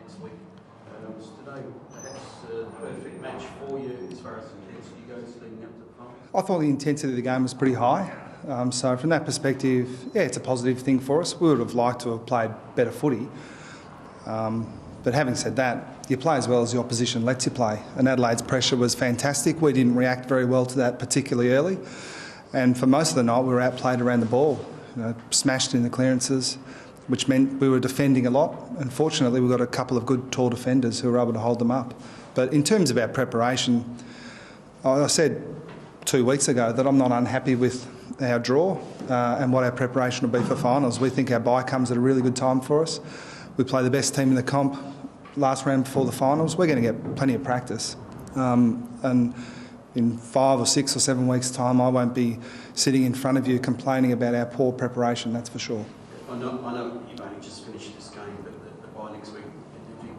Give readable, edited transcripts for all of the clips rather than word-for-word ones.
next week. Was today perhaps the perfect match for you as far as intensity goes leading up to the finals? I thought the intensity of the game was pretty high. So from that perspective, yeah, it's a positive thing for us. We would have liked to have played better footy. But having said that, you play as well as the opposition lets you play. And Adelaide's pressure was fantastic. We didn't react very well to that particularly early. And for most of the night, we were outplayed around the ball, smashed in the clearances, which meant we were defending a lot. And fortunately, we got a couple of good tall defenders who were able to hold them up. But in terms of our preparation, I said 2 weeks ago that I'm not unhappy with our draw and what our preparation will be for finals. We think our bye comes at a really good time for us. We play the best team in the comp last round before the finals. We're going to get plenty of practice. And in 5 or 6 or 7 weeks' time, I won't be sitting in front of you complaining about our poor preparation, that's for sure. I know you've only just finished this game, but the bye next week, did you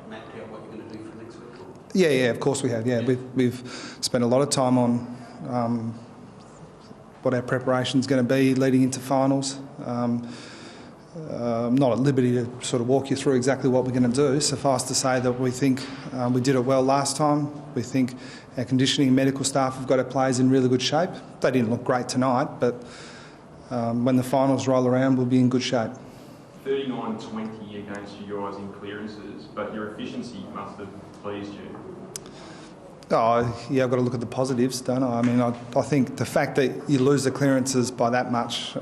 map out what you're going to do for next week? Yeah, of course we have. Yeah. We've spent a lot of time on what our preparation's going to be leading into finals. I'm not at liberty to sort of walk you through exactly what we're going to do. Suffice to say that we think we did it well last time. We think our conditioning and medical staff have got our players in really good shape. They didn't look great tonight, but when the finals roll around, we'll be in good shape. 39-20 against you guys in clearances, but your efficiency must have pleased you. Oh, yeah, I've got to look at the positives, don't I? I mean, I think the fact that you lose the clearances by that much,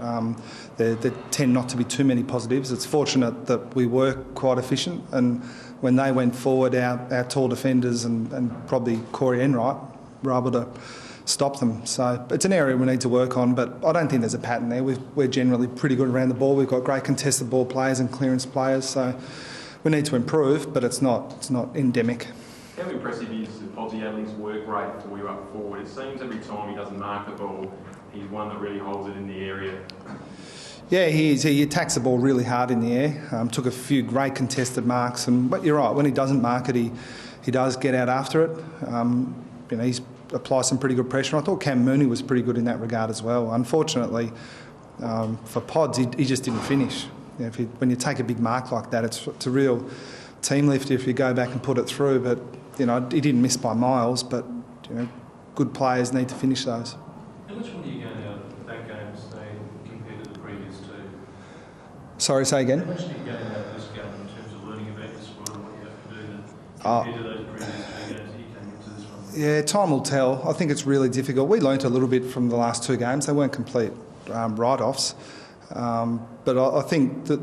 there tend not to be too many positives. It's fortunate that we were quite efficient, and when they went forward, our tall defenders and probably Corey Enright were able to stop them. So it's an area we need to work on, but I don't think there's a pattern there. We're generally pretty good around the ball. We've got great contested ball players and clearance players, so we need to improve, but it's not endemic. How impressive is Podsy Adling's work rate for you up forward? It seems every time he doesn't mark the ball, he's one that really holds it in the area. Yeah, he is. He attacks the ball really hard in the air. Took a few great contested marks, but you're right. When he doesn't mark it, he does get out after it. He's applied some pretty good pressure. I thought Cam Mooney was pretty good in that regard as well. Unfortunately, for Pods, he just didn't finish. When you take a big mark like that, it's a real team lifter if you go back and put it through. But he didn't miss by miles. But good players need to finish those. How much more are you going out of that game, say, compared to the previous two? Sorry, say again. How much are you going out of this game in terms of learning about your sport and what you have to do compared to those previous two games that you came into this one? Yeah, time will tell. I think it's really difficult. We learnt a little bit from the last two games. They weren't complete write-offs. But I think that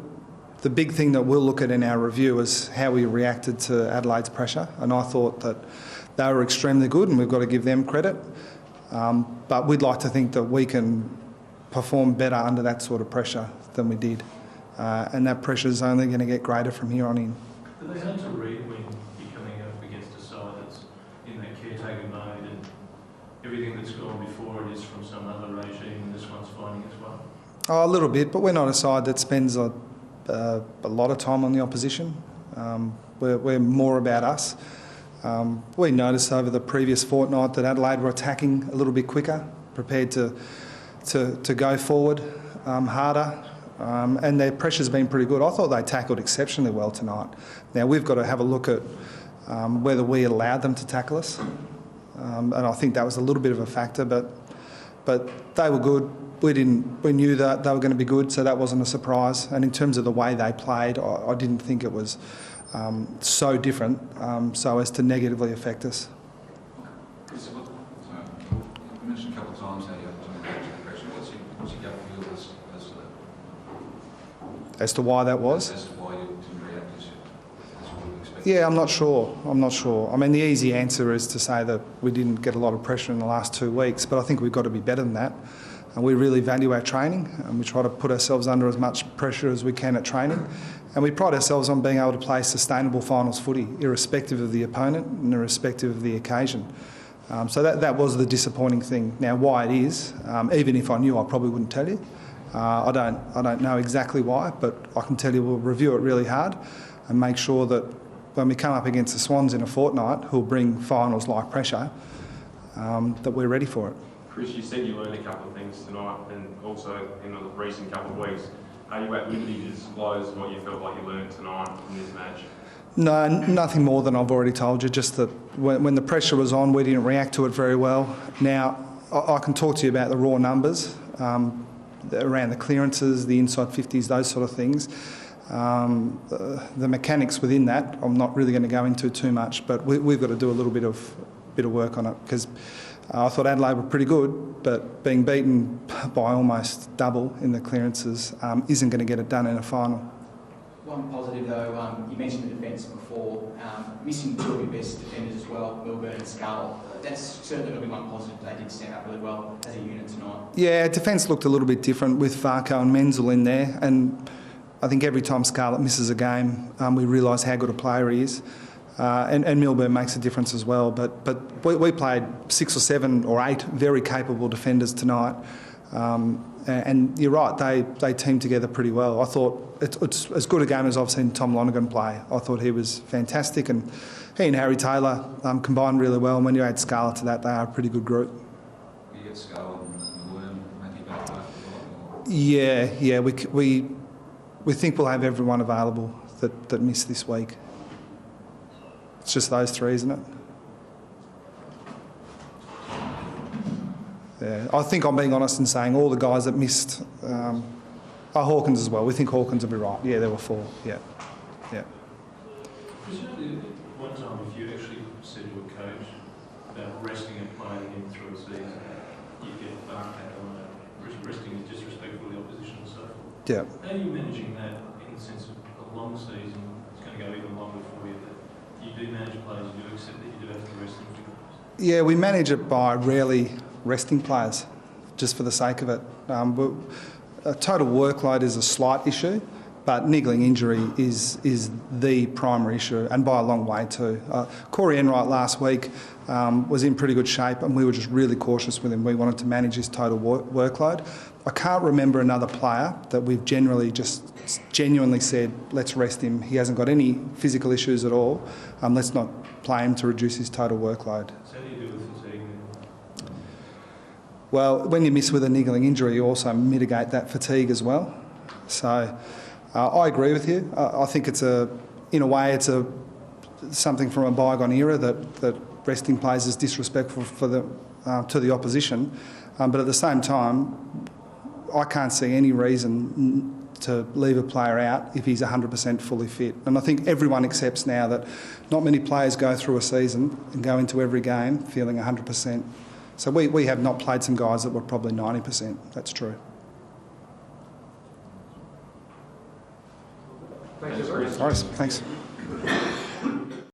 the big thing that we'll look at in our review is how we reacted to Adelaide's pressure. And I thought that they were extremely good, and we've got to give them credit. But we'd like to think that we can perform better under that sort of pressure than we did. And that pressure is only going to get greater from here on in. Do they have to read when you're coming up against a side that's in that caretaker mode and everything that's gone before it is from some other regime and this one's finding its way? Oh, a little bit, but we're not a side that spends a lot of time on the opposition. We're more about us. We noticed over the previous fortnight that Adelaide were attacking a little bit quicker, prepared to go forward harder, and their pressure's been pretty good. I thought they tackled exceptionally well tonight. Now we've got to have a look at whether we allowed them to tackle us, and I think that was a little bit of a factor. But they were good. We knew that they were going to be good, so that wasn't a surprise. And in terms of the way they played, I didn't think it was so different so as to negatively affect us. You mentioned a couple of times how you have to manage the pressure. What's your gut feel as to why that was? As to why you didn't react as you would have expected? Yeah, I'm not sure. I mean, the easy answer is to say that we didn't get a lot of pressure in the last 2 weeks, but I think we've got to be better than that. And we really value our training, and we try to put ourselves under as much pressure as we can at training. And we pride ourselves on being able to play sustainable finals footy, irrespective of the opponent and irrespective of the occasion. So that was the disappointing thing. Now, why it is, even if I knew, I probably wouldn't tell you. I don't know exactly why, but I can tell you we'll review it really hard and make sure that when we come up against the Swans in a fortnight, who'll bring finals-like pressure, that we're ready for it. Chris, you said you learned a couple of things tonight and also in the recent couple of weeks. Are you at liberty to disclose what you felt like you learned tonight in this match? No, nothing more than I've already told you, just that when the pressure was on, we didn't react to it very well. Now, I can talk to you about the raw numbers, around the clearances, the inside 50s, those sort of things. The mechanics within that, I'm not really going to go into too much, but we've got to do a little bit of work on it, because I thought Adelaide were pretty good, but being beaten by almost double in the clearances isn't going to get it done in a final. One positive though, you mentioned the defence before, missing two of your best defenders as well, Milburn and Scarlett. That's certainly going to be one positive. They did stand up really well as a unit tonight. Yeah, defence looked a little bit different with Farko and Menzel in there, and I think every time Scarlett misses a game, we realise how good a player he is. And Milburn makes a difference as well. But we played 6 or 7 or 8 very capable defenders tonight. And you're right, they teamed together pretty well. I thought it's as good a game as I've seen Tom Lonergan play. I thought he was fantastic, and he and Harry Taylor combined really well. And when you add Scarlett to that, they are a pretty good group. You get Scarlett and William, Matthew back. Yeah, we think we'll have everyone available that missed this week. It's just those 3, isn't it? Yeah, I think I'm being honest in saying all the guys that missed are Hawkins as well. We think Hawkins will be right. Yeah, there were 4. Yeah. Presumably, one time if you actually said to a coach about resting a player in through a season, you get barked on that. Resting is disrespectful to the opposition and so forth. Yeah. How are you managing that in the sense of a long season? It's going to go even longer for you. But you do manage players, you do accept that you do have to rest them. Yeah, we manage it by rarely resting players, just for the sake of it. A total workload is a slight issue, but niggling injury is the primary issue, and by a long way too. Corey Enright last week was in pretty good shape, and we were just really cautious with him. We wanted to manage his total workload. I can't remember another player that we've genuinely said, let's rest him. He hasn't got any physical issues at all. Let's not play him to reduce his total workload. So how do you do with fatigue? Well, when you miss with a niggling injury, you also mitigate that fatigue as well. So I agree with you. I think in a way, it's something from a bygone era that resting players is disrespectful to the opposition. But at the same time, I can't see any reason to leave a player out if he's 100% fully fit. And I think everyone accepts now that not many players go through a season and go into every game feeling 100%. So we have not played some guys that were probably 90%. That's true. Thanks, Chris. All right, thanks.